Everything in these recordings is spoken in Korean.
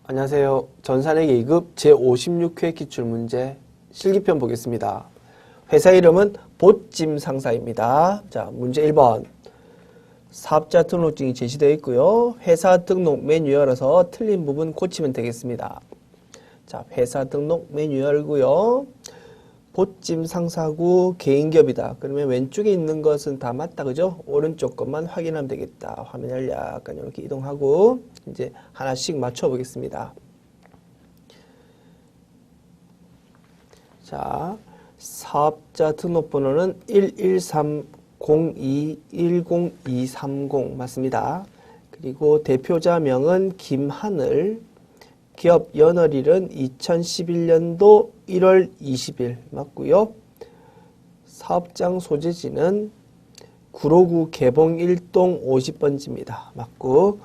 안녕하세요. 전산회계 2급 제56회 기출문제 실기편 보겠습니다. 회사 이름은 보찜 상사입니다. 자, 문제 1번. 사업자 등록증이 제시되어 있고요. 회사 등록 메뉴 열어서 틀린 부분 고치면 되겠습니다. 자, 회사 등록 메뉴 열고요. 보찜 상사고 개인기업이다. 그러면 왼쪽에 있는 것은 다 맞다, 그죠? 오른쪽 것만 확인하면 되겠다. 화면을 약간 이렇게 이동하고 이제 하나씩 맞춰 보겠습니다. 자, 사업자 등록번호는 113021030 맞습니다. 그리고 대표자명은 김하늘, 기업 연월일은 2011년도 1월 20일 맞고요. 사업장 소재지는 구로구 개봉 1동 50번지입니다. 맞고,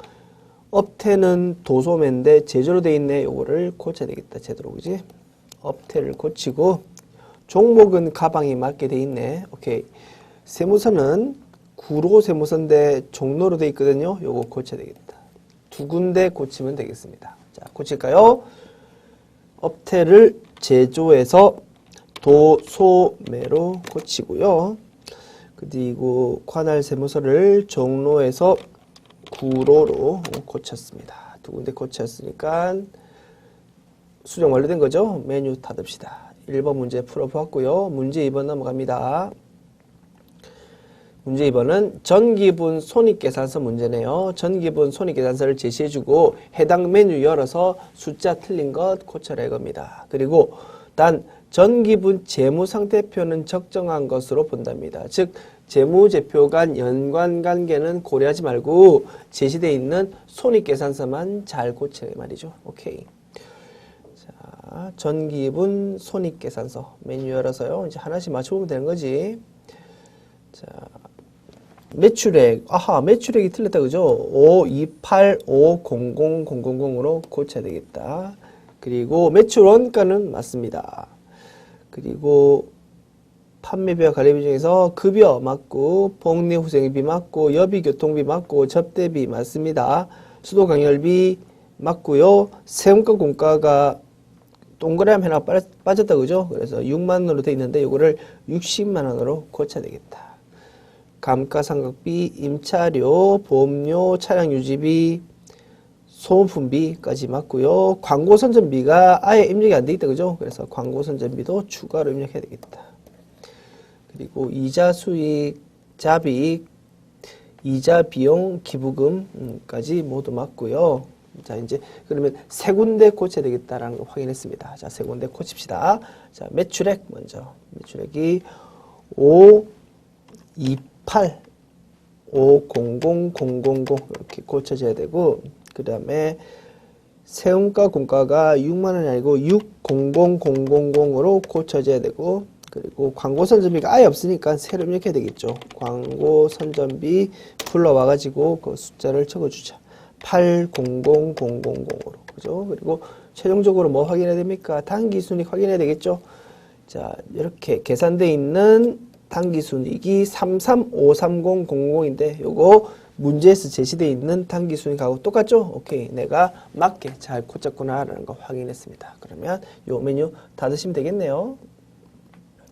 업태는 도소매인데 제조로 되어 있네. 요거를 고쳐야 되겠다. 제대로, 그지? 업태를 고치고, 종목은 가방이 맞게 되어 있네. 오케이. 세무서는 구로 세무서인데 종로로 되어 있거든요. 요거 고쳐야 되겠다. 두 군데 고치면 되겠습니다. 자, 고칠까요? 업태를 제조해서 도소매로 고치고요. 그리고 관할 세무서를 종로에서 구로로 고쳤습니다. 두 군데 고쳤으니까 수정 완료된 거죠? 메뉴 닫읍시다. 1번 문제 풀어보았고요. 문제 2번 넘어갑니다. 문제 2번은 전기분 손익계산서 문제네요. 전기분 손익계산서를 제시해주고 해당 메뉴 열어서 숫자 틀린 것 고쳐라 이겁니다. 그리고 단 전기분 재무상태표는 적정한 것으로 본답니다. 즉 재무제표 간 연관관계는 고려하지 말고 제시되어 있는 손익계산서만 잘 고치라 말이죠. 오케이. 자, 전기분 손익계산서 메뉴 열어서요. 이제 하나씩 맞춰보면 되는 거지. 자, 매출액, 매출액이 틀렸다, 그죠? 52850000으로 고쳐야 되겠다. 그리고 매출 원가는 맞습니다. 그리고 판매비와 관리비 중에서 급여 맞고, 복리후생비 맞고, 여비교통비 맞고, 접대비 맞습니다. 수도강열비 맞고요. 세금과 공과가 동그라미 하나 빠졌다, 그죠? 그래서 6만원으로 되어 있는데, 이거를 60만원으로 고쳐야 되겠다. 감가상각비, 임차료, 보험료, 차량유지비, 소모품비까지 맞고요. 광고선전비가 아예 입력이 안 돼 있다, 그죠? 그래서 광고선전비도 추가로 입력해야 되겠다. 그리고 이자 수익, 자비익, 이자 비용, 기부금까지 모두 맞고요. 자, 이제 그러면 세 군데 고쳐야 되겠다라는 거 확인했습니다. 자, 세 군데 고칩시다. 자, 매출액 먼저. 매출액이 5000000 이렇게 고쳐져야 되고, 그 다음에 세금과 공과가 6만원이 아니고 600000으로 고쳐져야 되고, 그리고 광고 선전비가 아예 없으니까 새로 입력해야 되겠죠. 광고 선전비 불러와가지고 그 숫자를 적어주자. 800000으로. 그죠? 그리고 최종적으로 뭐 확인해야 됩니까? 당기순이익 확인해야 되겠죠? 자, 이렇게 계산되어 있는 당기순이익이 33530000인데 요거 문제에서 제시되어 있는 당기순이익하고 똑같죠? 오케이. 내가 맞게 잘 고쳤구나 라는 거 확인했습니다. 그러면 요 메뉴 닫으시면 되겠네요.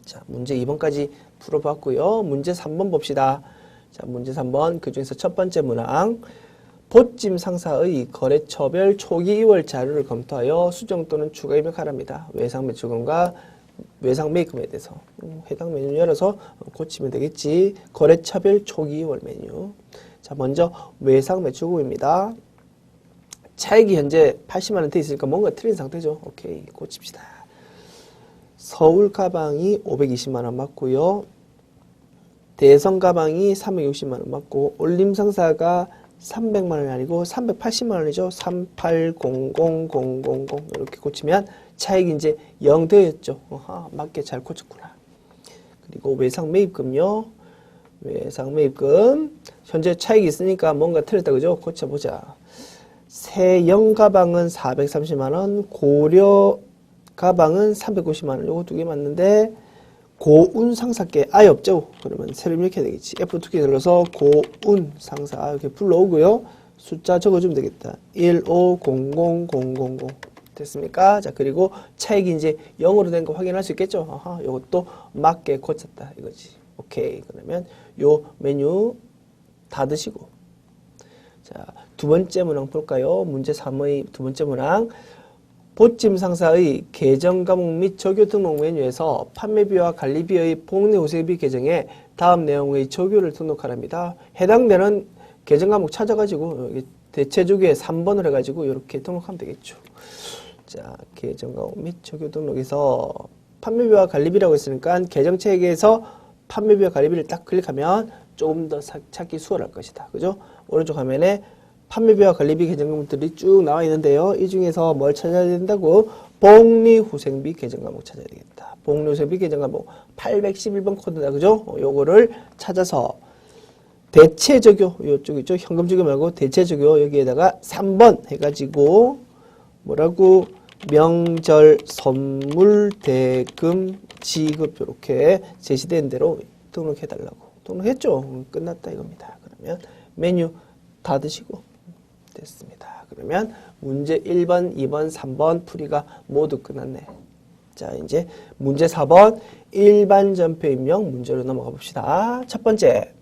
자, 문제 2번까지 풀어봤고요. 문제 3번 봅시다. 자, 문제 3번 그 중에서 첫 번째 문항. 보찜 상사의 거래처별 초기 2월 자료를 검토하여 수정 또는 추가 입력하랍니다. 외상 매출금과 외상 매입금에 대해서 해당 메뉴 열어서 고치면 되겠지. 거래처별 초기 2월 메뉴. 자, 먼저 외상 매출금입니다. 차익이 현재 80만원 돼 있으니까 뭔가 틀린 상태죠. 오케이, 고칩시다. 서울 가방이 520만원 맞고요. 대성 가방이 360만원 맞고, 올림 상사가 300만원이 아니고 380만원이죠. 380000 이렇게 고치면 차익이 이제 0 되었죠. 맞게 잘 고쳤구나. 그리고 외상 매입금요. 외상 매입금. 현재 차익이 있으니까 뭔가 틀렸다, 그죠? 고쳐보자. 세영 가방은 430만원, 고려 가방은 390만원. 요거 두 개 맞는데, 고운 상사께 아예 없죠. 그러면 새로 입력해야 되겠지. F2키 눌러서 고운 상사 이렇게 불러오고요. 숫자 적어주면 되겠다. 1500000 됐습니까? 자, 그리고 차액이 이제 0으로 된 거 확인할 수 있겠죠? 아하, 요것도 맞게 고쳤다 이거지. 오케이. 그러면 요 메뉴 다 드시고. 자, 두 번째 문항 볼까요? 문제 3의 두 번째 문항. 보찜 상사의 계정 과목 및 적요 등록 메뉴에서 판매비와 관리비의 복리 후생비 계정에 다음 내용의 적요를 등록하랍니다. 해당되는 계정 과목 찾아가지고 여기 대체 적요에 3번을 해가지고 이렇게 등록하면 되겠죠. 자, 계정 과목 및 적요 등록에서 판매비와 관리비라고 했으니까 계정체계에서 판매비와 관리비를 딱 클릭하면 조금 더 찾기 수월할 것이다. 그죠? 오른쪽 화면에 판매비와 관리비 계정 과목들이 쭉 나와 있는데요. 이 중에서 뭘 찾아야 된다고? 복리후생비 계정 과목 찾아야 되겠다. 복리후생비 계정 과목 811번 코드다. 그죠? 요거를 찾아서 대체 적요, 요쪽 있죠? 현금 적요 말고 대체 적요 여기에다가 3번 해가지고 뭐라고? 명절 선물 대금 지급 이렇게 제시된 대로 등록해달라고. 등록했죠? 끝났다 이겁니다. 그러면 메뉴 다 드시고 됐습니다. 그러면 문제 1번, 2번, 3번 풀이가 모두 끝났네. 자, 이제 문제 4번 일반 전표 입력 문제로 넘어가 봅시다. 첫 번째,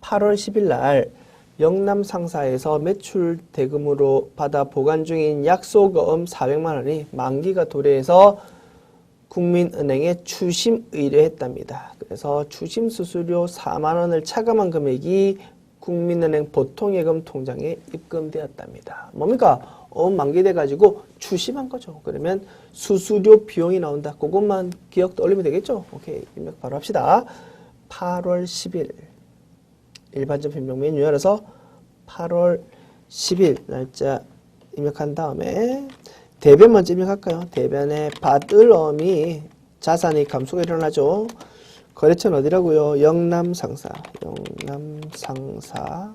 8월 10일 날 영남 상사에서 매출 대금으로 받아 보관 중인 약소금 400만 원이 만기가 도래해서 국민은행에 추심 의뢰했답니다. 그래서 추심 수수료 4만 원을 차감한 금액이 국민은행 보통예금 통장에 입금되었답니다. 뭡니까? 만기돼가지고 추심한 거죠. 그러면 수수료 비용이 나온다. 그것만 기억 떠올리면 되겠죠? 오케이. 입력 바로 합시다. 8월 10일. 일반적 변명 메뉴 열어서 8월 10일 날짜 입력한 다음에 대변 먼저 입력할까요? 대변에 받을 어미 자산이 감소가 일어나죠. 거래처는 어디라고요? 영남상사. 영남상사.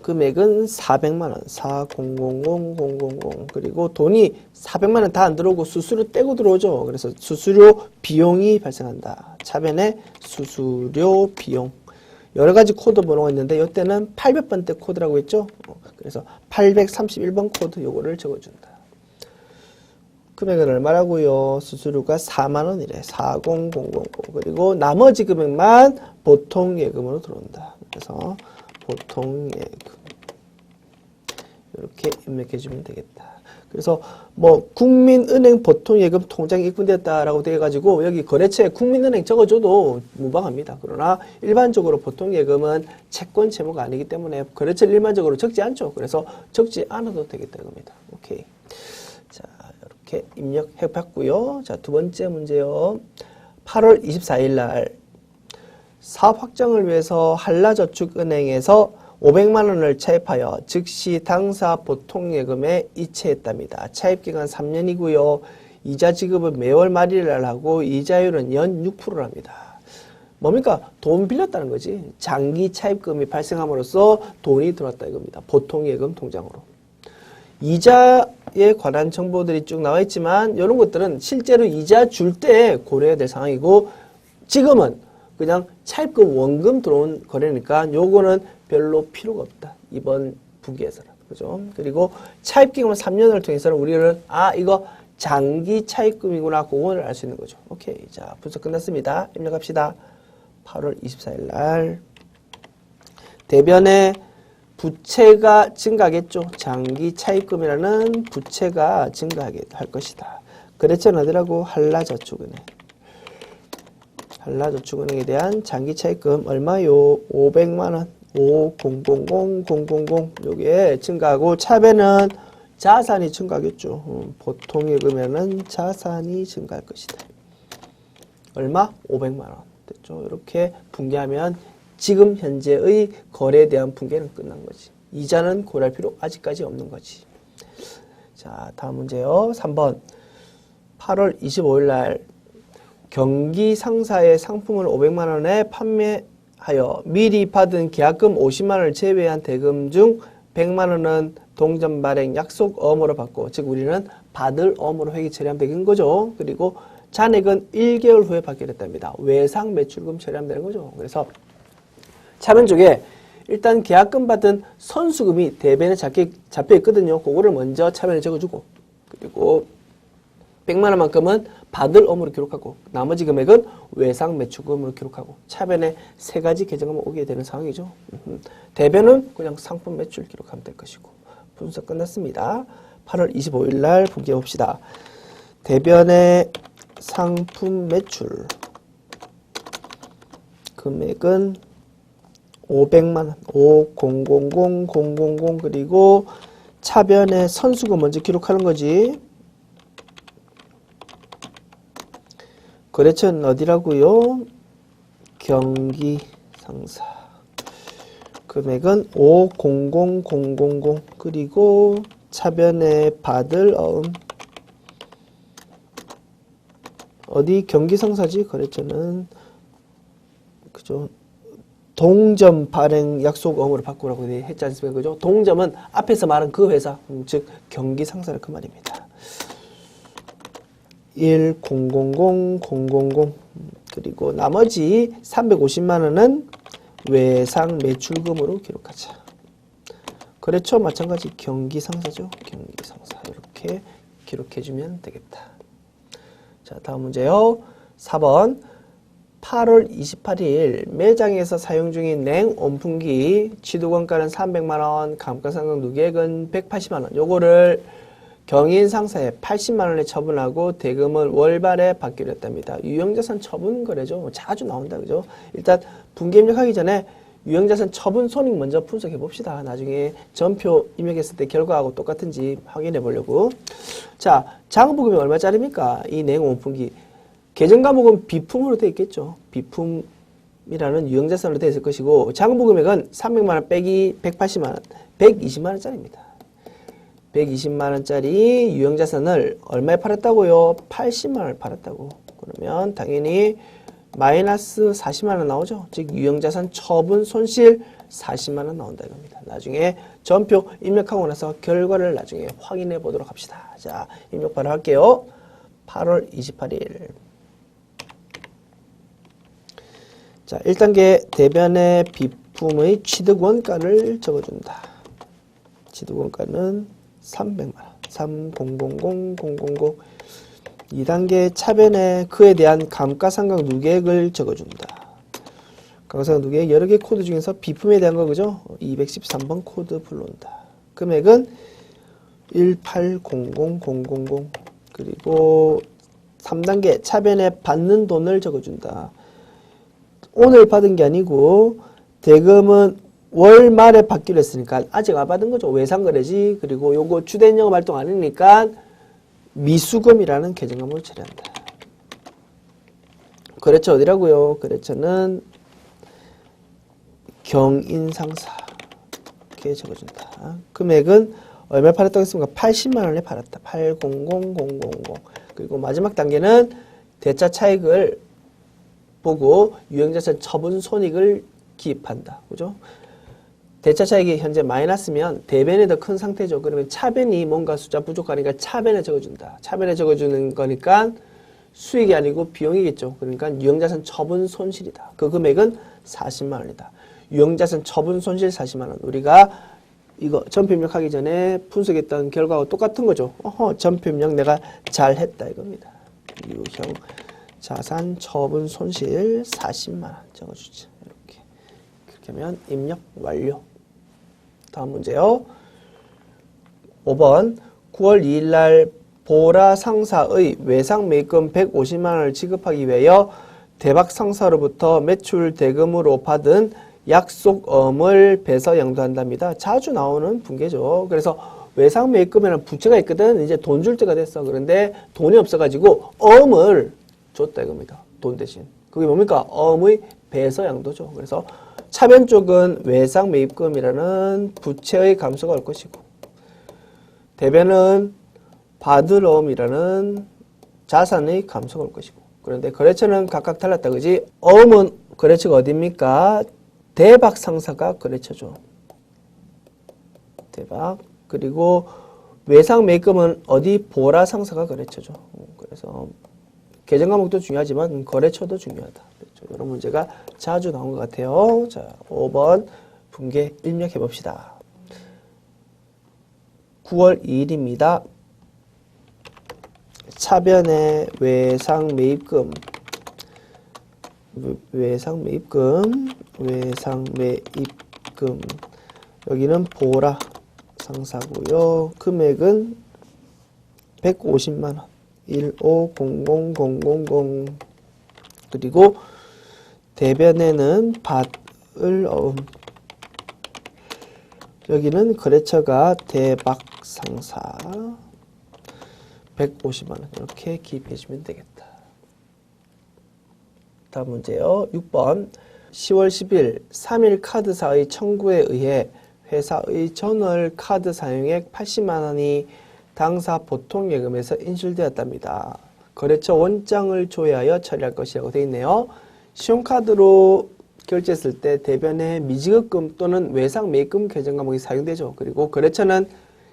금액은 400만원. 4000000. 그리고 돈이 400만원 다 안 들어오고 수수료 떼고 들어오죠. 그래서 수수료 비용이 발생한다. 차변에 수수료 비용. 여러 가지 코드 번호가 있는데 이때는 800번대 코드라고 했죠. 그래서 831번 코드 요거를 적어준다. 금액은 얼마라고요? 수수료가 4만원이래. 40000. 그리고 나머지 금액만 보통예금으로 들어온다. 그래서 보통예금 이렇게 입력해주면 되겠다. 그래서 뭐 국민은행 보통예금 통장에 입금됐다라고 돼가지고 여기 거래처에 국민은행 적어줘도 무방합니다. 그러나 일반적으로 보통예금은 채권 채무가 아니기 때문에 거래처를 일반적으로 적지 않죠. 그래서 적지 않아도 되겠다 이겁니다. 오케이. 자, 이렇게 입력해봤고요. 자, 두 번째 문제요. 8월 24일 날 사업 확장을 위해서 한라저축은행에서 500만 원을 차입하여 즉시 당사 보통예금에 이체했답니다. 차입기간 3년이고요. 이자 지급은 매월 말일날 하고 이자율은 연 6%랍니다. 뭡니까? 돈 빌렸다는 거지. 장기 차입금이 발생함으로써 돈이 들어왔다 이겁니다. 보통예금 통장으로. 이자에 관한 정보들이 쭉 나와 있지만 이런 것들은 실제로 이자 줄 때 고려해야 될 상황이고 지금은 그냥 차입금 원금 들어온 거래니까 요거는 별로 필요가 없다. 이번 분기에서는. 그죠? 그리고 차입기금은 3년을 통해서는 우리는 이거 장기 차입금이구나. 그거를 알 수 있는 거죠. 오케이. 자, 분석 끝났습니다. 입력합시다. 8월 24일 날 대변에 부채가 증가하겠죠. 장기 차입금이라는 부채가 증가하게 할 것이다. 거래처는 어디라고? 한라저축은행. 한라저축은행에 대한 장기 차입금 얼마요? 500만원. 5000000 여기에 증가하고 차변은 자산이 증가하겠죠. 보통예금에는 자산이 증가할 것이다. 얼마? 500만원. 됐죠. 이렇게 분개하면 지금 현재의 거래에 대한 분개는 끝난 거지. 이자는 고려할 필요 아직까지 없는 거지. 자, 다음 문제요. 3번. 8월 25일 날 경기 상사의 상품을 500만 원에 판매하여 미리 받은 계약금 50만 원을 제외한 대금 중 100만 원은 동전 발행 약속 어음으로 받고, 즉 우리는 받을 어음으로 회계 처리하면 되는 거죠. 그리고 잔액은 1개월 후에 받게 됐답니다. 외상 매출금 처리하면 되는 거죠. 그래서 차변 쪽에 일단 계약금 받은 선수금이 대변에 잡혀 있거든요. 그거를 먼저 차변에 적어주고, 그리고 100만 원만큼은 받을 업무로 기록하고, 나머지 금액은 외상 매출금으로 기록하고, 차변에 세 가지 계정이 오게 되는 상황이죠. 대변은 그냥 상품 매출 기록하면 될 것이고. 분석 끝났습니다. 8월 25일 날 분기해 봅시다. 대변의 상품 매출 금액은 500만원, 5000, 그리고 차변의 선수금 먼저 기록하는 거지. 거래처는 어디라고요? 경기 상사. 금액은 500000, 그리고 차변에 받을 어디 경기 상사지? 거래처는 그죠? 동점 발행 약속 어음으로 바꾸라고 했지 않습니까? 그죠? 동점은 앞에서 말한 그 회사, 즉 경기 상사를 그 말입니다. 100000, 그리고 나머지 350만 원은 외상 매출금으로 기록하자. 거래처 마찬가지 경기 상사죠. 경기 상사 이렇게 기록해주면 되겠다. 자, 다음 문제요. 4번. 8월 28일 매장에서 사용 중인 냉온풍기 취득원가는 300만원, 감가상각 누계액은 180만원. 요거를 경인 상사에 80만원에 처분하고 대금을 월발에 받기로 했답니다. 유형자산 처분 거래죠. 자주 나온다. 그죠? 일단 분기 입력하기 전에 유형자산 처분 손익 먼저 분석해 봅시다. 나중에 전표 입력했을 때 결과하고 똑같은지 확인해 보려고. 자, 장부금이 얼마짜리입니까? 이 냉온풍기. 계정 과목은 비품으로 되어 있겠죠. 비품이라는 유형자산으로 되어 있을 것이고, 장부금액은 300만원 빼기 180만원, 120만원짜리입니다. 120만원짜리 유형자산을 얼마에 팔았다고요? 80만원을 팔았다고. 그러면 당연히 마이너스 40만원 나오죠. 즉 유형자산 처분 손실 40만원 나온다 이겁니다. 나중에 전표 입력하고 나서 결과를 나중에 확인해 보도록 합시다. 자, 입력 바로 할게요. 8월 28일. 자, 1단계 대변의 비품의 취득원가를 적어준다. 취득원가는 300만원. 300000. 2단계 차변에 그에 대한 감가상각 누계액을 적어준다. 감가상각 누계액 여러 개 코드 중에서 비품에 대한 거 그죠? 213번 코드 불러온다. 금액은 1800000. 그리고 3단계 차변에 받는 돈을 적어준다. 오늘 받은 게 아니고 대금은 월 말에 받기로 했으니까 아직 안 받은 거죠. 외상거래지. 그리고 요거 주된 영업 활동 아니니까 미수금이라는 계정과목을 처리한다. 거래처 어디라고요? 거래처는 경인상사. 이렇게 적어준다. 금액은 얼마에 팔았다고 했습니까? 80만 원에 팔았다. 800000. 그리고 마지막 단계는 대차 차익을 보고 유형자산 처분 손익을 기입한다. 그죠? 대차 차익이 현재 마이너스면 대변이 더 큰 상태죠. 그러면 차변이 뭔가 숫자 부족하니까 차변에 적어준다. 차변에 적어주는 거니까 수익이 아니고 비용이겠죠. 그러니까 유형자산 처분 손실이다. 그 금액은 40만 원이다. 유형자산 처분 손실 40만 원. 우리가 이거 전표 입력하기 전에 분석했던 결과와 똑같은 거죠. 전표 입력 내가 잘했다 이겁니다. 유형 자산 처분 손실 40만 원 적어주죠. 이렇게. 그렇게 하면 입력 완료. 다음 문제요. 5번 9월 2일 날 보라 상사의 외상 매입금 150만 원을 지급하기 위하여 대박 상사로부터 매출 대금으로 받은 약속어음을 배서 양도한답니다. 자주 나오는 분계죠. 그래서 외상 매입금에는 부채가 있거든. 이제 돈 줄 때가 됐어. 그런데 돈이 없어가지고 어음을 줬다 이겁니다. 돈 대신. 그게 뭡니까? 어음의 배서 양도죠. 그래서 차변 쪽은 외상 매입금이라는 부채의 감소가 올 것이고, 대변은 받을 어음이라는 자산의 감소가 올 것이고, 그런데 거래처는 각각 달랐다. 그지? 어음은 거래처가 어디입니까? 대박 상사가 거래처죠. 대박. 그리고 외상 매입금은 어디? 보라 상사가 거래처죠. 그래서 계정 과목도 중요하지만 거래처도 중요하다. 그렇죠? 이런 문제가 자주 나온 것 같아요. 자, 5번 분계 입력해 봅시다. 9월 2일입니다. 차변의 외상 매입금, 여기는 보라 상사고요. 금액은 150만원, 1500000. 그리고 대변에는 밭을 어음, 여기는 거래처가 대박 상사, 150만원 이렇게 기입해 주면 되겠다. 다음 문제요. 6번 10월 10일 3일 카드사의 청구에 의해 회사의 전월 카드 사용액 80만원이 당사 보통예금에서 인출되었답니다. 거래처 원장을 조회하여 처리할 것이라고 되어 있네요. 신용카드로 결제했을 때 대변에 미지급금 또는 외상 매입금 계정 과목이 사용되죠. 그리고 거래처는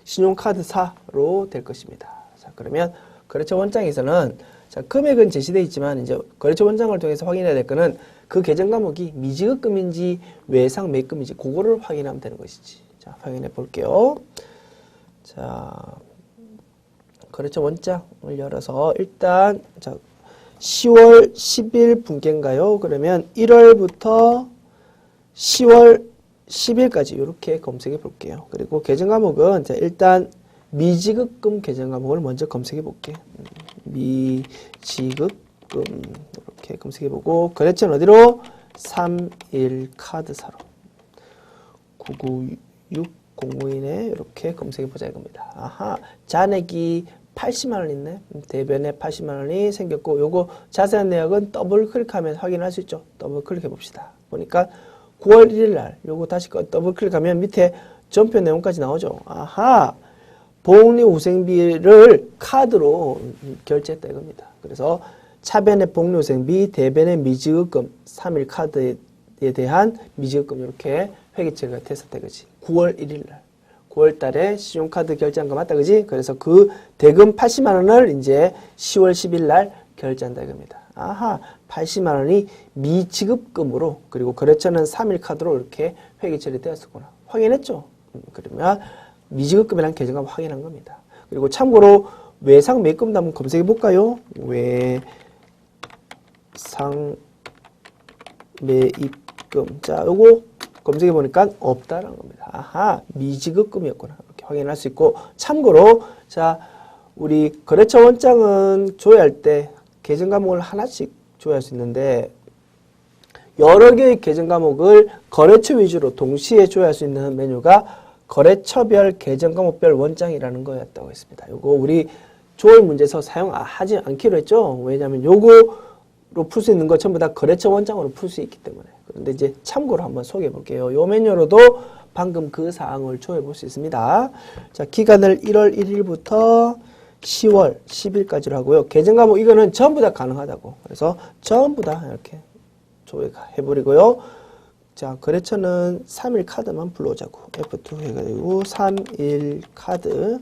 신용카드사로 될 것입니다. 자, 그러면 거래처 원장에서는 자, 금액은 제시되어 있지만 이제 거래처 원장을 통해서 확인해야 될 거는 그 계정 과목이 미지급금인지 외상 매입금인지 그거를 확인하면 되는 것이지. 자, 확인해 볼게요. 자, 거래처 원장을 열어서 일단 자, 10월 10일 분께인가요? 그러면 1월부터 10월 10일까지 이렇게 검색해 볼게요. 그리고 계정 과목은 자, 일단 미지급금 계정 과목을 먼저 검색해 볼게. 미지급금 이렇게 검색해 보고 거래처는 어디로? 3일 카드사로 996052네 이렇게 검색해 보자 이겁니다. 아하, 잔액이 80만원 있네. 대변에 80만원이 생겼고 요거 자세한 내역은 더블 클릭하면 확인할 수 있죠. 더블 클릭해 봅시다. 보니까 9월 1일 날 요거 다시 더블 클릭하면 밑에 전표 내용까지 나오죠. 아하, 복리후생비를 카드로 결제했다 이겁니다. 그래서 차변의 복리후생비, 대변의 미지급금, 3일 카드에 대한 미지급금 이렇게 회계처리가 됐었다 그지. 9월 1일 날. 9월 달에 신용카드 결제한 거 맞다 그지? 그래서 그 대금 80만 원을 이제 10월 10일 날 결제한다 이겁니다. 아하, 80만 원이 미지급금으로 그리고 거래처는 3일 카드로 이렇게 회계 처리되었었구나. 확인했죠? 그러면 미지급금이라는 계정을 확인한 겁니다. 그리고 참고로 외상 매입금도 한번 검색해 볼까요? 외상 매입금. 자, 요거 검색해 보니까 없다라는 겁니다. 아하, 미지급금이었구나. 이렇게 확인할 수 있고, 참고로, 자, 우리 거래처 원장은 조회할 때 계정 과목을 하나씩 조회할 수 있는데, 여러 개의 계정 과목을 거래처 위주로 동시에 조회할 수 있는 메뉴가 거래처별 계정 과목별 원장이라는 거였다고 했습니다. 요거 우리 조회 문제에서 사용하지 않기로 했죠. 왜냐하면 요거로 풀 수 있는 거 전부 다 거래처 원장으로 풀 수 있기 때문에. 그런데 이제 참고로 한번 소개해 볼게요. 요 메뉴로도 방금 그 사항을 조회해 볼 수 있습니다. 자, 기간을 1월 1일부터 10월 10일까지로 하고요. 계정 과목 이거는 전부 다 가능하다고. 그래서 전부 다 이렇게 조회해 버리고요. 자, 거래처는 3일 카드만 불러오자고. F2 해가지고 3일 카드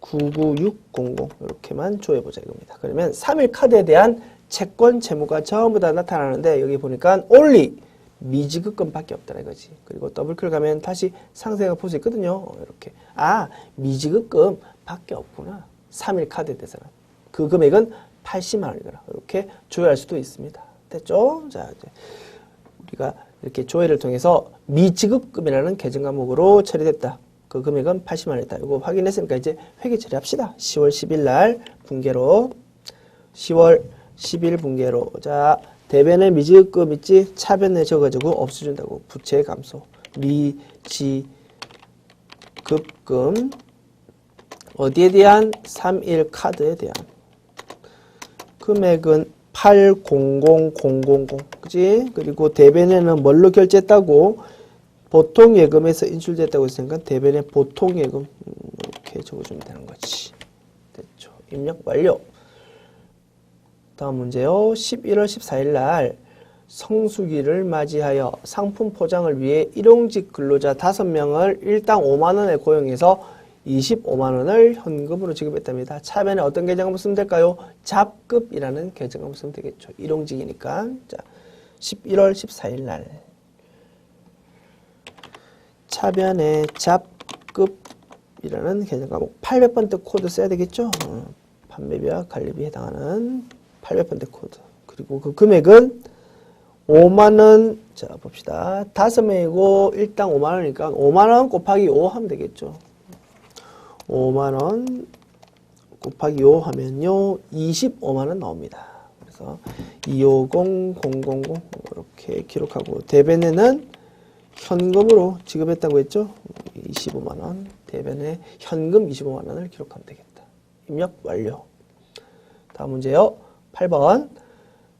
99600 이렇게만 조회해 보자 이겁니다. 그러면 3일 카드에 대한 채권 채무가 전부 다 나타나는데 여기 보니까 only 미지급금밖에 없다는 거지. 그리고 더블 클릭하면 다시 상세가 볼 수 있거든요. 이렇게 아, 미지급금 밖에 없구나. 3일 카드에 대해서는 그 금액은 80만 원이거나 이렇게 조회할 수도 있습니다. 됐죠? 자, 이제 우리가 이렇게 조회를 통해서 미지급금이라는 계정 과목으로 처리됐다. 그 금액은 80만 원이다. 이거 확인했으니까 이제 회계 처리합시다. 10월 10일 날 분계로 10월 10일 분계로 자, 대변에 미지급금 있지? 차변에 적어가지고 없애준다고. 부채 감소. 미지급금 어디에 대한? 3일 카드에 대한 금액은 800000, 그지? 그리고 대변에는 뭘로 결제했다고? 보통예금에서 인출됐다고 했으니까 대변에 보통예금 이렇게 적어주면 되는 거지. 됐죠? 입력 완료. 다음 문제요. 11월 14일 날 성수기를 맞이하여 상품 포장을 위해 일용직 근로자 5명을 일당 5만 원에 고용해서 25만 원을 현금으로 지급했답니다. 차변에 어떤 계정을 쓰면 될까요? 잡급이라는 계정을 쓰면 되겠죠. 일용직이니까. 자, 11월 14일 날. 차변의 잡급이라는 개정 과목 800번대 코드 써야 되겠죠? 판매비와 관리비에 해당하는 800번대 코드. 그리고 그 금액은 5만원, 자, 봅시다. 5명이고, 일당 5만원이니까, 5만원 곱하기 5 하면 되겠죠. 5만원 곱하기 5 하면요, 25만원 나옵니다. 그래서 250,000 이렇게 기록하고, 대변에는 현금으로 지급했다고 했죠? 25만원. 대변에 현금 25만원을 기록하면 되겠다. 입력 완료. 다음 문제요. 8번.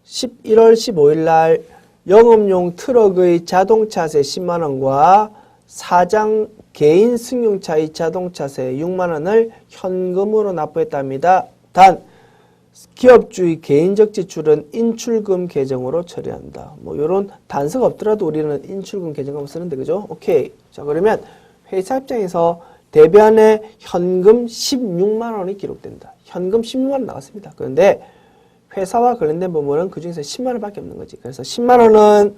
11월 15일 날 영업용 트럭의 자동차세 10만원과 사장 개인 승용차의 자동차세 6만원을 현금으로 납부했답니다. 단 기업주의 개인적 지출은 인출금 계정으로 처리한다. 뭐 이런 단서가 없더라도 우리는 인출금 계정을 쓰는데 그죠? 오케이. 자, 그러면 회사 입장에서 대변에 현금 16만원이 기록된다. 현금 16만원 나왔습니다. 그런데 회사와 관련된 부분은 그 중에서 10만원밖에 없는 거지. 그래서 10만원은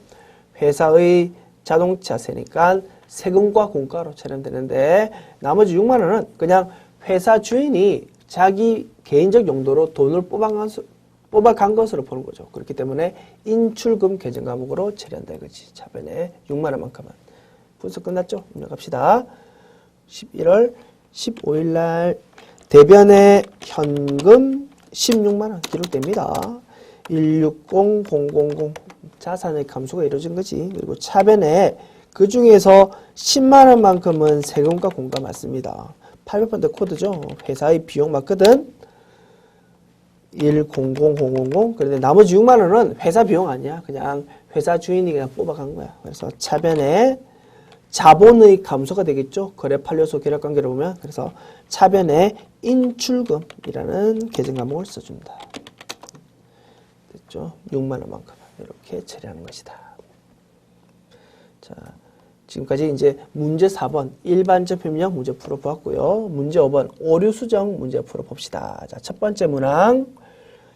회사의 자동차세니까 세금과 공과로 처리되는데 나머지 6만원은 그냥 회사 주인이 자기 개인적 용도로 돈을 뽑아간 것으로 보는 거죠. 그렇기 때문에 인출금 계정 과목으로 처리한다 이거지. 차변에 6만원만큼은. 분석 끝났죠? 입력합시다. 11월 15일 날 대변에 현금 16만원 기록됩니다. 160000 자산의 감소가 이루어진 거지. 그리고 차변에 그 중에서 10만원만큼은 세금과 공과 맞습니다. 800번대 코드죠. 회사의 비용 맞거든. 100000. 그런데 나머지 6만원은 회사 비용 아니야. 그냥 회사 주인이 그냥 뽑아간 거야. 그래서 차변에 자본의 감소가 되겠죠. 거래 판료소 계략 관계를 보면. 그래서 차변에 인출금이라는 계정 과목을 써준다. 됐죠? 6만원만큼 이렇게 처리하는 것이다. 자, 지금까지 이제 문제 4번 일반적 표명형 문제 풀어보았고요. 문제 5번 오류 수정 문제 풀어봅시다. 자, 첫 번째 문항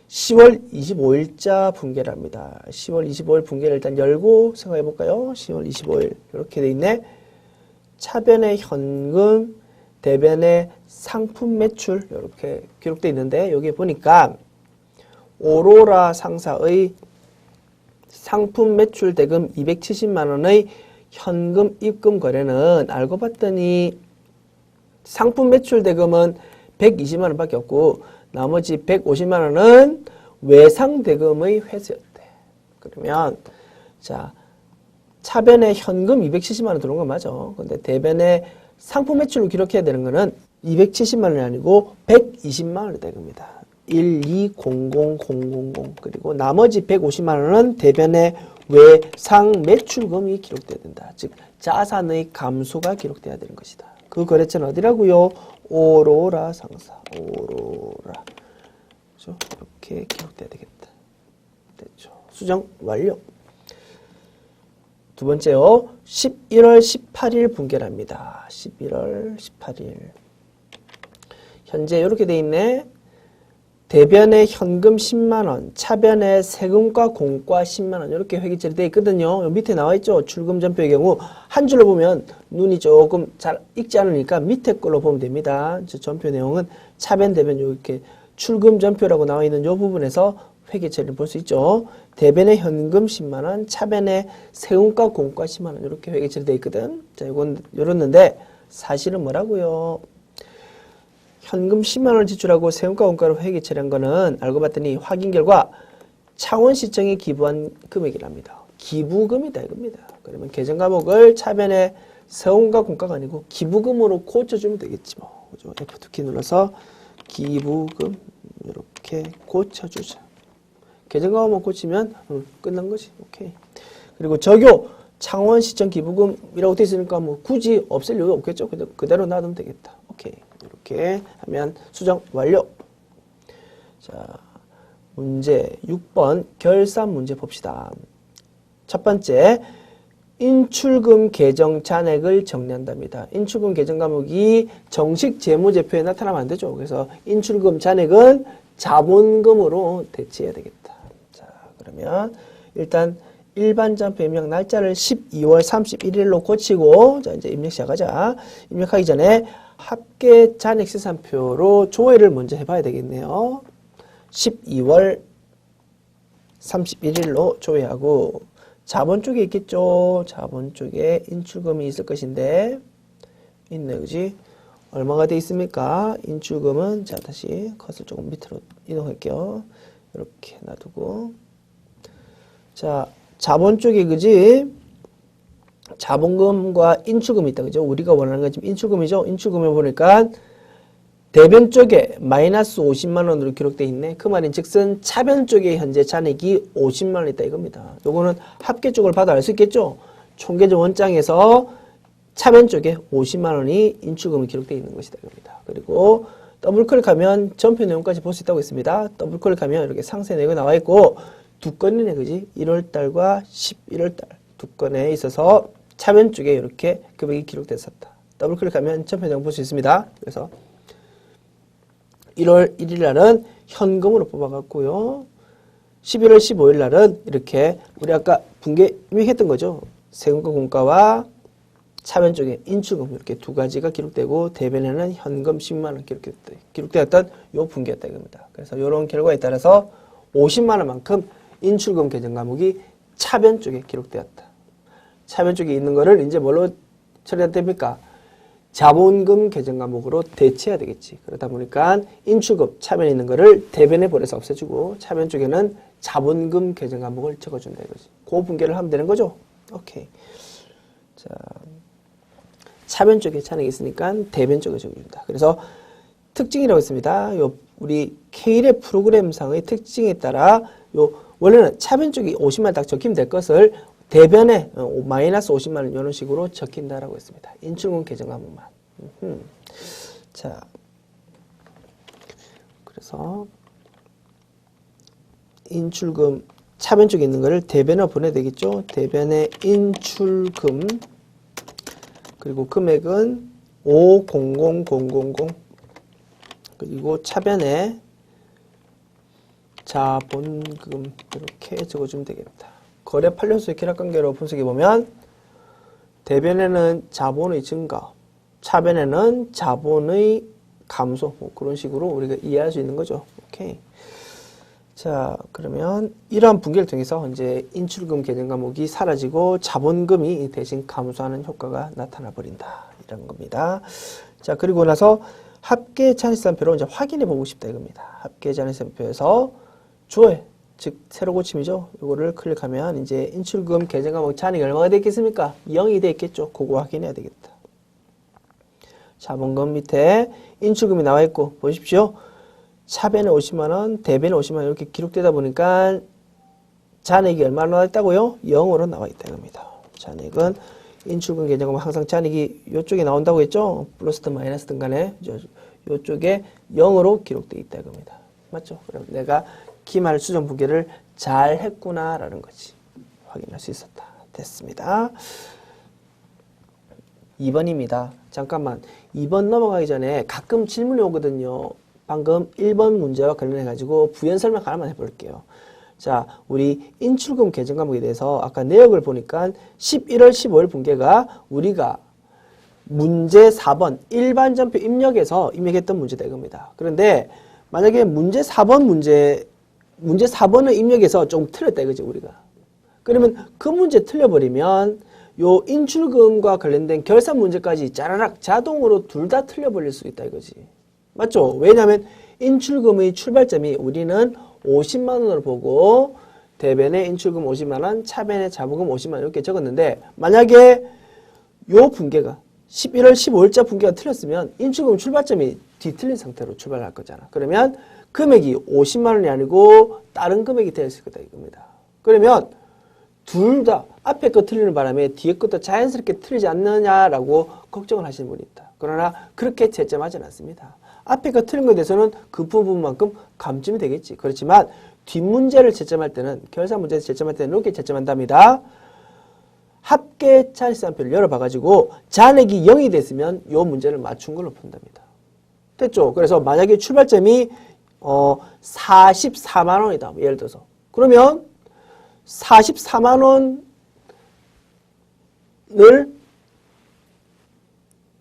10월 25일자 분계를 합니다. 10월 25일 분계를 일단 열고 생각해 볼까요? 10월 25일 이렇게 돼 있네. 차변의 현금, 대변의 상품 매출 이렇게 기록되어 있는데 여기 보니까 오로라 상사의 상품 매출 대금 270만 원의 현금 입금 거래는 알고 봤더니 상품 매출 대금은 120만 원밖에 없고 나머지 150만 원은 외상 대금의 회수였대. 그러면 자, 차변에 현금 270만 원 들어온 건 맞아. 근데 대변에 상품 매출을 기록해야 되는 거는 270만 원이 아니고 120만 원이 될 겁니다. 1200000 그리고 나머지 150만 원은 대변에 외상 매출금이 기록돼야 된다. 즉 자산의 감소가 기록돼야 되는 것이다. 그 거래처는 어디라고요? 오로라 상사. 오로라. 그렇죠? 이렇게 기록돼야 되겠다. 됐죠. 수정 완료. 두 번째요. 11월 18일 분계를 합니다. 11월 18일. 현재 이렇게 돼 있네. 대변에 현금 10만원, 차변에 세금과 공과 10만원 이렇게 회계 처리되어 있거든요. 여기 밑에 나와 있죠. 출금 전표의 경우 한 줄로 보면 눈이 조금 잘 익지 않으니까 밑에 걸로 보면 됩니다. 저 전표 내용은 차변, 대변 이렇게 출금 전표라고 나와 있는 이 부분에서 회계 처리를 볼 수 있죠. 대변에 현금 10만원, 차변에 세금과 공과 10만원 이렇게 회계 처리되어 있거든. 자, 이건 열었는데 사실은 뭐라고요? 현금 10만원을 지출하고 세금과 공과로 회계 처리한 거는 알고 봤더니 확인 결과 창원시청에 기부한 금액이랍니다. 기부금이다 이겁니다. 그러면 계정 과목을 차변에 세금과 공과가 아니고 기부금으로 고쳐주면 되겠지 뭐. 그죠? F2키 눌러서 기부금 이렇게 고쳐주자. 계정 과목만 고치면 끝난 거지. 오케이. 그리고 적용 창원시청 기부금이라고 되어 있으니까 뭐 굳이 없앨 이유가 없겠죠. 그대로 놔두면 되겠다. 오케이. 이렇게 하면 수정 완료. 자, 문제 6번 결산 문제 봅시다. 첫 번째, 인출금 계정 잔액을 정리한답니다. 인출금 계정 과목이 정식 재무제표에 나타나면 안 되죠. 그래서 인출금 잔액은 자본금으로 대체해야 되겠다. 자, 그러면 일단 일반 잔표 입력 날짜를 12월 31일로 고치고, 자, 이제 입력 시작하자. 입력하기 전에 합계 잔액 시산표로 조회를 먼저 해봐야 되겠네요. 12월 31일로 조회하고, 자본 쪽에 있겠죠. 자본 쪽에 인출금이 있을 것인데, 있네, 그지? 얼마가 돼 있습니까? 인출금은, 자, 다시 컷을 조금 밑으로 이동할게요. 이렇게 놔두고. 자, 자본 쪽에, 그지? 자본금과 인출금이 있다, 그죠? 우리가 원하는 건 지금 인출금이죠? 인출금을 보니까 대변 쪽에 마이너스 50만 원으로 기록되어 있네. 그 말인 즉슨 차변 쪽에 현재 잔액이 50만 원 있다 이겁니다. 요거는 합계 쪽을 봐도 알 수 있겠죠? 총계적 원장에서 차변 쪽에 50만 원이 인출금이 기록되어 있는 것이다 이겁니다. 그리고 더블 클릭하면 전표 내용까지 볼 수 있다고 했습니다. 더블 클릭하면 이렇게 상세 내용이 나와 있고 두 건이네, 그지? 1월달과 11월달 두 건에 있어서 차변 쪽에 이렇게 금액이 기록됐었다. 더블 클릭하면 전표 내용 볼 수 있습니다. 그래서 1월 1일 날은 현금으로 뽑아갔고요. 11월 15일 날은 이렇게 우리 아까 분계 입력했던 거죠. 세금과 공과와 차변 쪽에 인출금 이렇게 두 가지가 기록되고 대변에는 현금 10만 원 기록되었던 요 분계였다 이겁니다. 그래서 이런 결과에 따라서 50만 원만큼 인출금 계정 과목이 차변 쪽에 기록되었다. 차변 쪽에 있는 거를 이제 뭘로 처리해야 됩니까? 자본금 계정 과목으로 대체해야 되겠지. 그러다 보니까 인출금 차변에 있는 거를 대변에 보내서 없애주고 차변 쪽에는 자본금 계정 과목을 적어준다 이거지. 그 분계를 하면 되는 거죠. 오케이. 자, 차변 쪽에 잔액이 있으니까 대변 쪽에 적어준다. 그래서 특징이라고 했습니다. 요 우리 K1의 프로그램상의 특징에 따라 요 원래는 차변 쪽이 50만 딱 적히면 될 것을 대변에 마이너스 50만 원 이런 식으로 적힌다라고 했습니다. 인출금 계정 과목만. 자, 그래서 인출금 차변 쪽에 있는 거를 대변으로 보내야 되겠죠. 대변에 인출금 그리고 금액은 500000 그리고 차변에 자본금 이렇게 적어주면 되겠다. 거래 판례수의 기락관계로 분석해 보면 대변에는 자본의 증가, 차변에는 자본의 감소, 뭐 그런 식으로 우리가 이해할 수 있는 거죠. 오케이. 자, 그러면 이러한 분계를 통해서 이제 인출금 계정 과목이 사라지고 자본금이 대신 감소하는 효과가 나타나 버린다. 이런 겁니다. 자, 그리고 나서 합계 잔액시산표로 이제 확인해 보고 싶다 이겁니다. 합계 잔액시산표에서 조회, 즉 세로 고침이죠. 이거를 클릭하면 이제 인출금 계정 과목 잔액이 얼마가 되겠습니까? 0이 되겠죠. 그거 확인해야 되겠다. 자본금 밑에 인출금이 나와 있고 보십시오. 차변에 50만 원, 대변에 50만 원 이렇게 기록되다 보니까 잔액이 얼마나 나와 있다고요? 0으로 나와 있다 이겁니다. 잔액은 인출금 계정 과목 항상 잔액이 이쪽에 나온다고 했죠? 플러스든 마이너스든 간에 이쪽에 0으로 기록되어 있다 이겁니다. 맞죠? 그럼 내가 기말 수정 분계를 잘 했구나라는 거지. 확인할 수 있었다. 됐습니다. 2번입니다. 잠깐만. 2번 넘어가기 전에 가끔 질문이 오거든요. 방금 1번 문제와 관련해가지고 부연 설명 하나만 해볼게요. 자, 우리 인출금 계정 과목에 대해서 아까 내역을 보니까 11월 15일 분계가 우리가 문제 4번 일반 전표 입력에서 입력했던 문제다 이겁니다. 그런데 만약에 문제 4번을 입력해서 좀 틀렸다 이거지 우리가. 그러면 그 문제 틀려버리면 요 인출금과 관련된 결산 문제까지 짜라락 자동으로 둘 다 틀려버릴 수 있다 이거지. 맞죠? 왜냐하면 인출금의 출발점이 우리는 50만 원으로 보고 대변에 인출금 50만 원, 차변에 자본금 50만 원 이렇게 적었는데 만약에 요 분계가 11월 15일자 분계가 틀렸으면 인출금 출발점이 뒤틀린 상태로 출발할 거잖아. 그러면 금액이 50만 원이 아니고 다른 금액이 되었을 거다 이겁니다. 그러면 둘 다 앞에 거 틀리는 바람에 뒤에 것도 자연스럽게 틀리지 않느냐라고 걱정을 하시는 분이 있다. 그러나 그렇게 채점하지는 않습니다. 앞에 거 틀린 것에 대해서는 그 부분만큼 감점이 되겠지. 그렇지만 뒷문제를 채점할 때는 결산 문제에서 채점할 때는 이렇게 채점한답니다. 합계 잔액시산표를 열어봐가지고 잔액이 0이 됐으면 이 문제를 맞춘 걸로 본답니다. 됐죠? 그래서 만약에 출발점이 44만 원이다. 예를 들어서. 그러면 44만 원을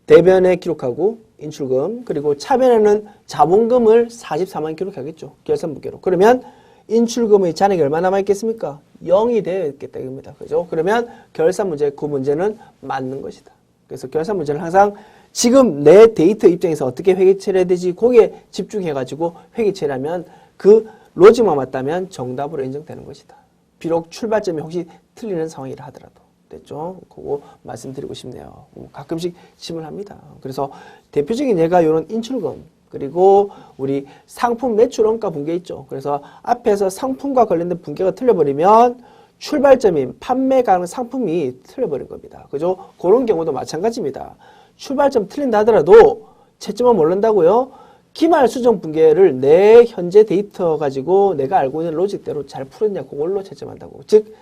대변에 기록하고 인출금, 그리고 차변에는 자본금을 44만 원 기록하겠죠. 결산분기로. 그러면 인출금의 잔액이 얼마 남아있겠습니까? 0이 되어 있겠다 이겁니다. 그죠? 그러면 결산 문제, 그 문제는 맞는 것이다. 그래서 결산 문제는 항상 지금 내 데이터 입장에서 어떻게 회계 처리해야 되지? 거기에 집중해가지고 회계 처리하면 그 로직만 맞다면 정답으로 인정되는 것이다. 비록 출발점이 혹시 틀리는 상황이라 하더라도. 됐죠? 그거 말씀드리고 싶네요. 가끔씩 질문합니다. 그래서 대표적인 예가 이런 인출금, 그리고 우리 상품 매출 원가 분계 있죠. 그래서 앞에서 상품과 관련된 분계가 틀려버리면 출발점인 판매 가능 상품이 틀려버린 겁니다. 그죠? 그런 경우도 마찬가지입니다. 출발점 틀린다 하더라도 채점은 모른다고요? 기말 수정 분계를 내 현재 데이터 가지고 내가 알고 있는 로직대로 잘 풀었냐 그걸로 채점한다고. 즉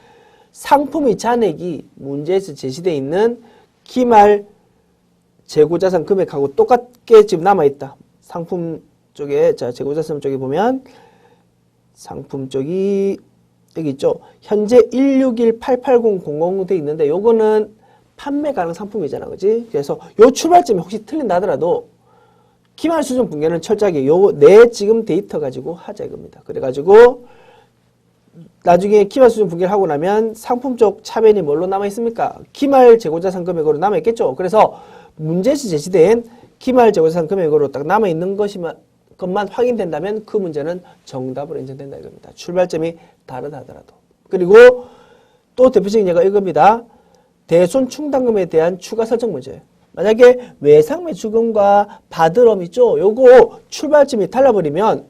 상품의 잔액이 문제에서 제시되어 있는 기말 재고자산 금액하고 똑같게 지금 남아있다. 상품 쪽에, 자, 재고자산 쪽에 보면 상품 쪽이 여기 있죠. 현재 161880000 돼 있는데 요거는 판매 가능 상품이잖아. 그지? 그래서 요 출발점이 혹시 틀린다 하더라도 기말 수정 분계는 철저하게 내 지금 데이터 가지고 하자 이겁니다. 그래가지고 나중에 기말 수정 분계를 하고 나면 상품 쪽 차변이 뭘로 남아있습니까? 기말 재고자산 금액으로 남아있겠죠. 그래서 문제에서 제시된 기말 재고자산 금액으로 딱 남아있는 것만 확인된다면 그 문제는 정답으로 인정된다 이겁니다. 출발점이 다르다 하더라도. 그리고 또 대표적인 예가 이겁니다. 대손 충당금에 대한 추가 설정 문제. 만약에 외상매출금과 바드럼 있죠. 요거 출발점이 달라버리면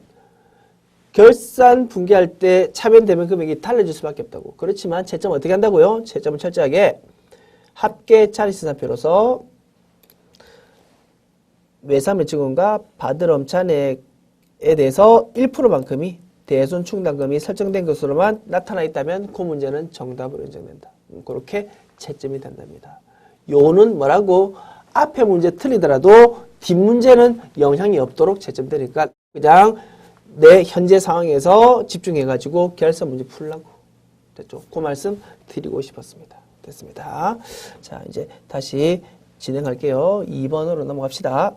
결산 분기할 때 차변 대면 금액이 달라질 수밖에 없다고. 그렇지만 채점 어떻게 한다고요? 채점은 철저하게 합계 차리시사표로서 외상매출금과 바드럼 잔액에 대해서 1%만큼이 대손 충당금이 설정된 것으로만 나타나 있다면 그 문제는 정답으로 인정된다. 그렇게 채점이 된답니다. 요는 뭐라고? 앞에 문제 틀리더라도 뒷문제는 영향이 없도록 채점되니까 그냥 내 현재 상황에서 집중해가지고 결산 문제 풀라고. 됐죠? 그 말씀 드리고 싶었습니다. 됐습니다. 자, 이제 다시 진행할게요. 2번으로 넘어갑시다.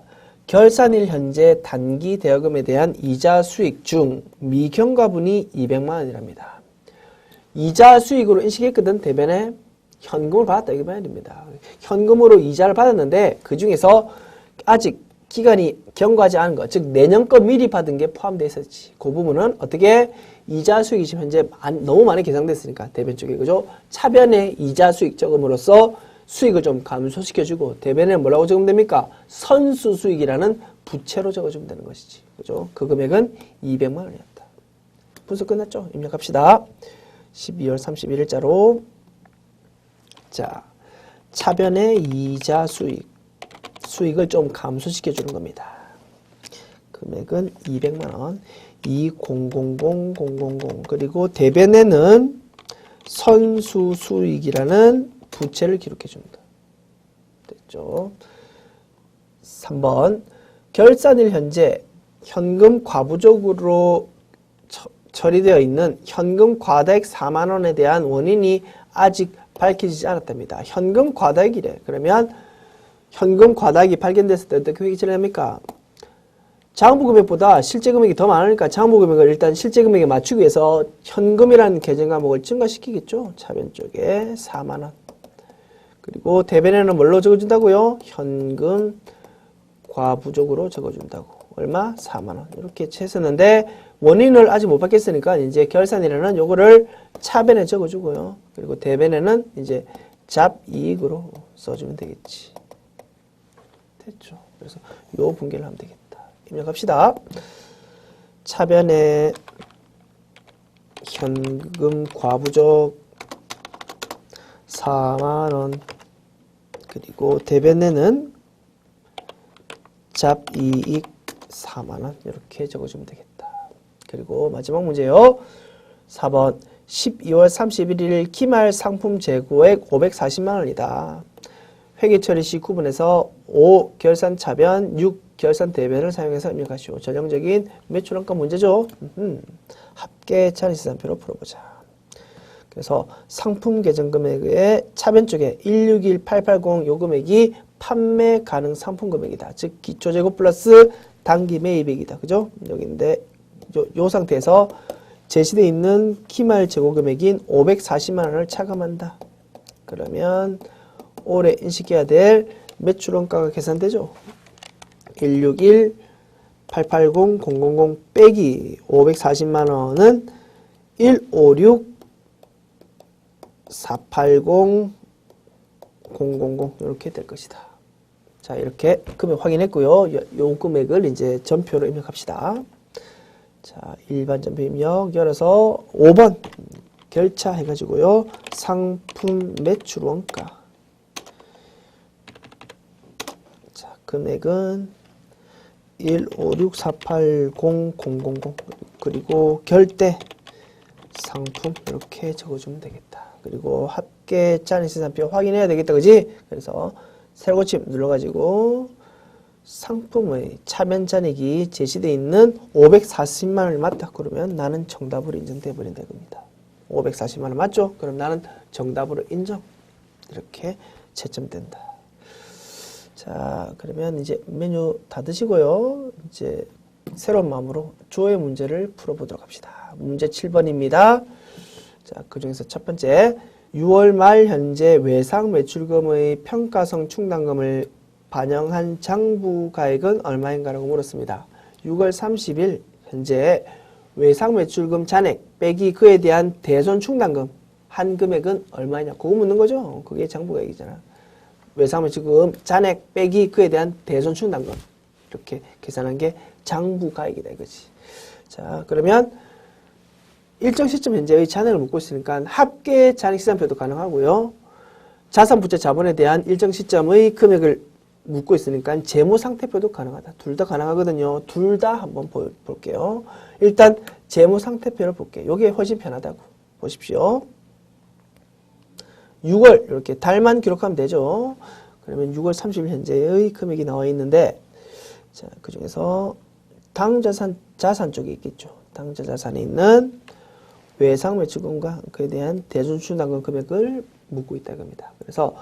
결산일 현재 단기 대여금에 대한 이자 수익 중 미경과분이 200만 원이랍니다. 이자 수익으로 인식했거든. 대변에 현금을 받았다 이게 말입니다. 현금으로 이자를 받았는데 그 중에서 아직 기간이 경과하지 않은 것, 즉 내년 거 미리 받은 게 포함되어 있었지. 그 부분은 어떻게 이자 수익이 지금 현재 너무 많이 계산됐으니까 대변 쪽에 그죠? 차변에 이자 수익 적음으로써 수익을 좀 감소시켜주고 대변에 뭐라고 적으면 됩니까? 선수 수익이라는 부채로 적어주면 되는 것이지. 그죠? 그 금액은 200만 원이었다. 분석 끝났죠? 입력합시다. 12월 31일자로 자, 차변의 이자 수익을 좀 감소시켜 주는 겁니다. 금액은 200만 원. 2000000 그리고 대변에는 선수 수익이라는 부채를 기록해 줍니다. 됐죠? 3번 결산일 현재 현금 과부족으로 처리되어 있는 현금 과다액 4만 원에 대한 원인이 아직 밝혀지지 않았답니다. 현금 과다액이래. 그러면 현금 과다액이 발견됐을 때 어떻게 회계 처리합니까? 장부금액보다 실제금액이 더 많으니까 장부금액을 일단 실제금액에 맞추기 위해서 현금이라는 계정 과목을 증가시키겠죠. 차변 쪽에 4만 원. 그리고 대변에는 뭘로 적어준다고요? 현금 과부족으로 적어준다고. 얼마? 4만 원. 이렇게 했었는데 원인을 아직 못 받겠으니까 이제 결산이라는 요거를 차변에 적어주고요. 그리고 대변에는 이제 잡이익으로 써주면 되겠지. 됐죠. 그래서 요 분계를 하면 되겠다. 입력합시다. 차변에 현금 과부족 4만 원 그리고 대변에는 잡이익 4만 원 이렇게 적어주면 되겠다. 그리고 마지막 문제요. 4번 12월 31일 기말 상품 재고액 540만 원이다. 회계 처리 시 구분해서 5 결산 차변, 6 결산 대변을 사용해서 입력하시오. 전형적인 매출원가 문제죠. 합계 차리시산표로 풀어보자. 그래서 상품 계정 금액의 차변 쪽에 161880 요 금액이 판매 가능 상품 금액이다. 즉 기초 재고 플러스 단기 매입액이다. 그죠? 여기인데 요 상태에서 제시되어 있는 기말 재고 금액인 540만 원을 차감한다. 그러면 올해 인식해야 될 매출 원가가 계산되죠. 161-880-000 빼기 540만 원은 156-480-000 이렇게 될 것이다. 자, 이렇게 금액 확인했고요. 요 금액을 이제 전표로 입력합시다. 자, 일반 전표 입력 열어서 5번 결차 해가지고요. 상품 매출 원가. 자, 금액은 156-480-000 그리고 결대 상품 이렇게 적어주면 되겠다. 그리고 합계 잔액 시산표 확인해야 되겠다. 그지? 그래서 새로 고침 눌러가지고 상품의 차변 잔액이 제시되어 있는 540만 원을 맞다. 그러면 나는 정답으로 인정돼 버린다. 겁니다. 540만 원 맞죠? 그럼 나는 정답으로 인정. 이렇게 채점된다. 자, 그러면 이제 메뉴 닫으시고요. 이제 새로운 마음으로 주어의 문제를 풀어보도록 합시다. 문제 7번입니다. 자, 그 중에서 첫 번째, 6월 말 현재 외상 매출금의 평가성 충당금을 반영한 장부가액은 얼마인가라고 물었습니다. 6월 30일 현재 외상 매출금 잔액 빼기 그에 대한 대손 충당금 한 금액은 얼마냐? 그거 묻는 거죠. 그게 장부가액이잖아. 외상 매출금 잔액 빼기 그에 대한 대손 충당금 이렇게 계산한 게 장부가액이다 이거지. 자, 그러면 일정 시점 현재의 잔액을 묻고 있으니까 합계 잔액 시산표도 가능하고요. 자산 부채 자본에 대한 일정 시점의 금액을 묻고 있으니까 재무상태표도 가능하다. 둘 다 가능하거든요. 둘 다 한번 볼게요. 일단 재무상태표를 볼게요. 이게 훨씬 편하다고. 보십시오. 6월 이렇게 달만 기록하면 되죠. 그러면 6월 30일 현재의 금액이 나와 있는데 자, 그 중에서 자산 쪽에 있겠죠. 당좌 자산에 있는 외상 매출금과 그에 대한 대손 충당금 금액을 묻고 있다 겁니다. 그래서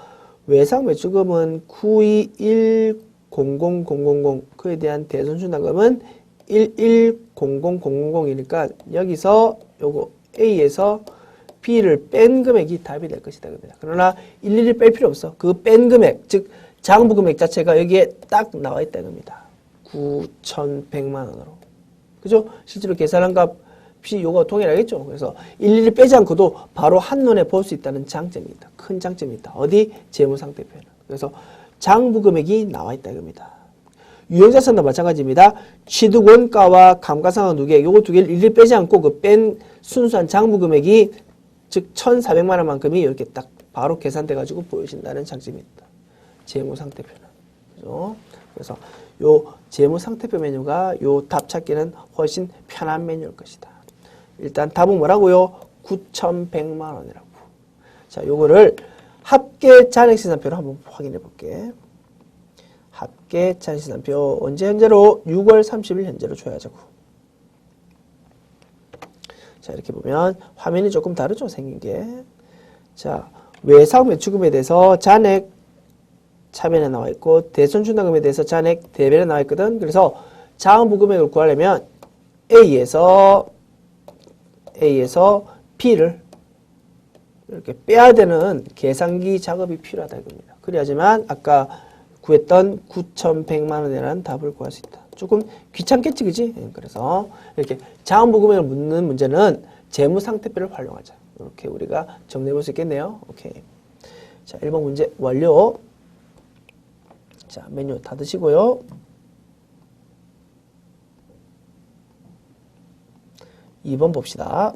외상 매출금은 921-00000 그에 대한 대손 충당금은 1100000이니까 여기서 요거 A에서 B를 뺀 금액이 답이 될 것이다 겁니다. 그러나 일일이 뺄 필요 없어. 그 뺀 금액, 즉 장부 금액 자체가 여기에 딱 나와 있다 겁니다. 9,100만 원으로. 그죠? 실제로 계산한 값이 요거 동일하겠죠. 그래서 일일이 빼지 않고도 바로 한눈에 볼 수 있다는 장점이 있다. 큰 장점이 있다. 어디? 재무상태표는. 그래서 장부 금액이 나와 있다 겁니다. 유형자산도 마찬가지입니다. 취득 원가와 감가상각 누계 요거 두 개를 일일이 빼지 않고 그 뺀 순수한 장부 금액이 즉 1,400만 원만큼이 이렇게 딱 바로 계산돼 가지고 보여진다는 장점이 있다. 재무상태표는. 그죠? 그래서 요 재무상태표 메뉴가 요 답 찾기는 훨씬 편한 메뉴일 것이다. 일단 답은 뭐라고요? 9,100만 원이라고. 자, 요거를 합계 잔액시산표로 한번 확인해 볼게. 합계 잔액시산표 언제 현재로? 6월 30일 현재로 줘야자고. 자, 이렇게 보면 화면이 조금 다르죠, 생긴 게. 자, 외상 매출금에 대해서 잔액 차변에 나와 있고 대손 충당금에 대해서 잔액 대변에 나와 있거든. 그래서 장부 금액을 구하려면 A에서 B를 이렇게 빼야 되는 계산기 작업이 필요하다 이겁니다. 그래야지만 아까 구했던 9,100만 원이라는 답을 구할 수 있다. 조금 귀찮겠지, 그지? 그래서 이렇게 장부 금액을 묻는 문제는 재무상태표를 활용하자. 이렇게 우리가 정리해 볼 수 있겠네요. 오케이. 자, 1번 문제 완료. 자, 메뉴 닫으시고요. 2번 봅시다.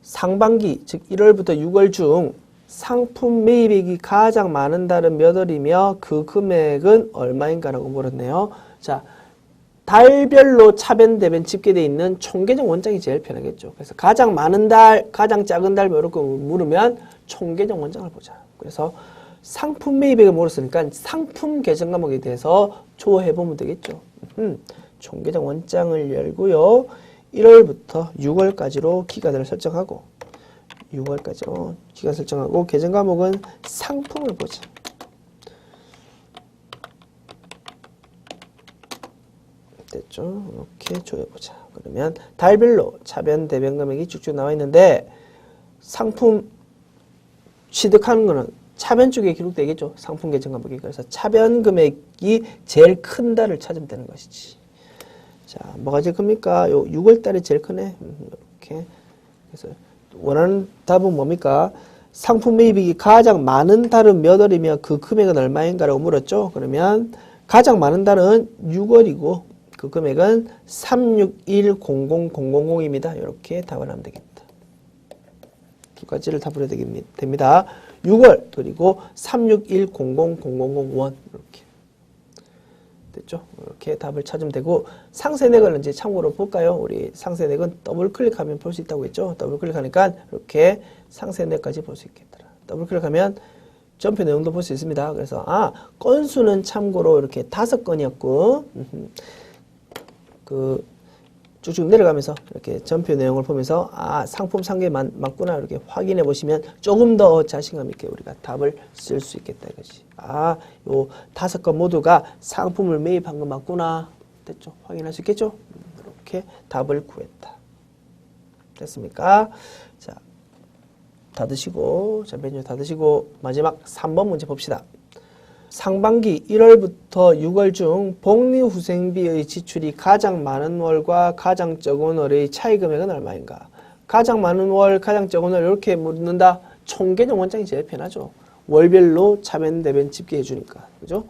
상반기, 즉 1월부터 6월 중 상품 매입액이 가장 많은 달은 몇 월이며 그 금액은 얼마인가라고 물었네요. 자, 달별로 차변 대변 집계되어 있는 총계정 원장이 제일 편하겠죠. 그래서 가장 많은 달, 가장 작은 달 이렇게 물으면 총계정 원장을 보자. 그래서 상품 매입액을 물었으니까 상품 계정 과목에 대해서 조회해보면 되겠죠. 총계정 원장을 열고요. 1월부터 6월까지로 기간을 설정하고 6월까지요. 기간 설정하고 계정 과목은 상품을 보자. 됐죠? 이렇게 조여보자. 그러면 달별로 차변, 대변 금액이 쭉쭉 나와 있는데 상품 취득하는 거는 차변 쪽에 기록되겠죠. 상품 계정 과목이. 그래서 차변 금액이 제일 큰 달을 찾으면 되는 것이지. 자, 뭐가 제일 큽니까? 요 6월 달이 제일 크네. 이렇게. 그래서 원하는 답은 뭡니까? 상품 매입액이 가장 많은 달은 몇 월이며 그 금액은 얼마인가라고 물었죠. 그러면 가장 많은 달은 6월이고 그 금액은 3610000입니다. 이렇게 답을 하면 되겠다. 두 가지를 답을 해야 됩니다. 6월 그리고 361000001 이렇게 됐죠? 이렇게 답을 찾으면 되고 상세액을 이제 참고로 볼까요? 우리 상세액은 더블 클릭하면 볼 수 있다고 했죠? 더블 클릭하니까 이렇게 상세액까지 볼 수 있겠더라. 더블 클릭하면 전표 내용도 볼 수 있습니다. 그래서 건수는 참고로 이렇게 5건이었고 그 쭉쭉 내려가면서 이렇게 전표 내용을 보면서 상품 상계 맞구나 이렇게 확인해 보시면 조금 더 자신감 있게 우리가 답을 쓸 수 있겠다 이것이. 요 5건 모두가 상품을 매입한 거 맞구나. 됐죠? 확인할 수 있겠죠? 이렇게 답을 구했다. 됐습니까? 자, 다 드시고, 자, 메뉴 다 드시고 마지막 3번 문제 봅시다. 상반기 1월부터 6월 중 복리후생비의 지출이 가장 많은 월과 가장 적은 월의 차이 금액은 얼마인가? 가장 많은 월, 가장 적은 월 이렇게 묻는다. 총계정 원장이 제일 편하죠. 월별로 차변, 대변 집계해 주니까. 그죠?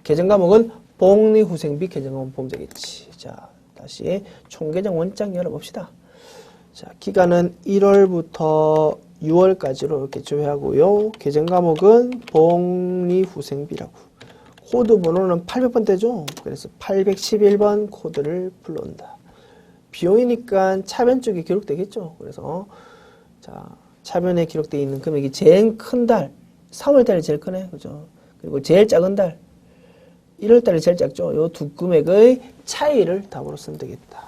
계정 과목은 복리후생비 계정 과목 보면 되겠지. 자, 다시 총계정 원장 열어봅시다. 자, 기간은 1월부터 6월까지로 이렇게 조회하고요. 계정 과목은 복리후생비라고. 코드 번호는 800번대죠. 그래서 811번 코드를 불러온다. 비용이니까 차변 쪽에 기록되겠죠. 그래서 자, 차변에 기록되어 있는 금액이 제일 큰 달, 3월달이 제일 크네. 그죠? 그리고 제일 작은 달, 1월달이 제일 작죠. 요 두 금액의 차이를 답으로 쓰면 되겠다.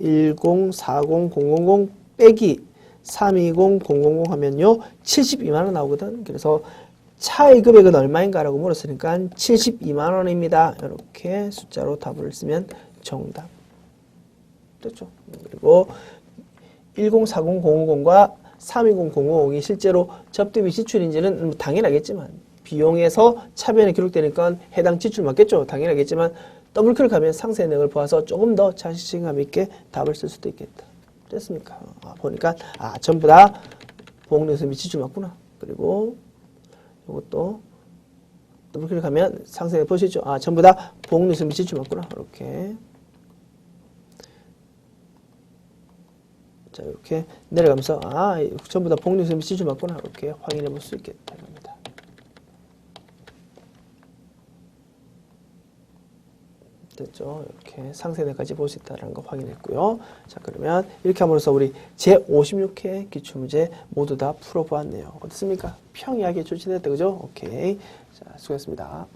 1040000 빼기 320000 하면요 72만원 나오거든. 그래서 차이 금액은 얼마인가 라고 물었으니까 72만원입니다. 이렇게 숫자로 답을 쓰면 정답. 됐죠? 그리고 1040000과 320000이 실제로 접대비 지출인지는 당연하겠지만 비용에서 차변에 기록되니까 해당 지출 맞겠죠? 당연하겠지만 더블 클릭하면 상세 내용을 보아서 조금 더 자신감 있게 답을 쓸 수도 있겠다. 됐습니까? 보니까 전부 다 복리후생비 지출 맞구나. 그리고 이것도 더블 클릭하면 상세 보시죠. 전부 다 복리후생비 지출 맞구나. 이렇게 자 이렇게 내려가면서 전부 다 복리후생비 지출 맞구나. 이렇게 확인해 볼 수 있겠다. 입니다. 됐죠? 이렇게 상세대까지 볼 수 있다는 거 확인했고요. 자, 그러면 이렇게 함으로써 우리 제56회 기출문제 모두 다 풀어보았네요. 어떻습니까? 평이하게 출제됐다, 그죠? 오케이. 자, 수고했습니다.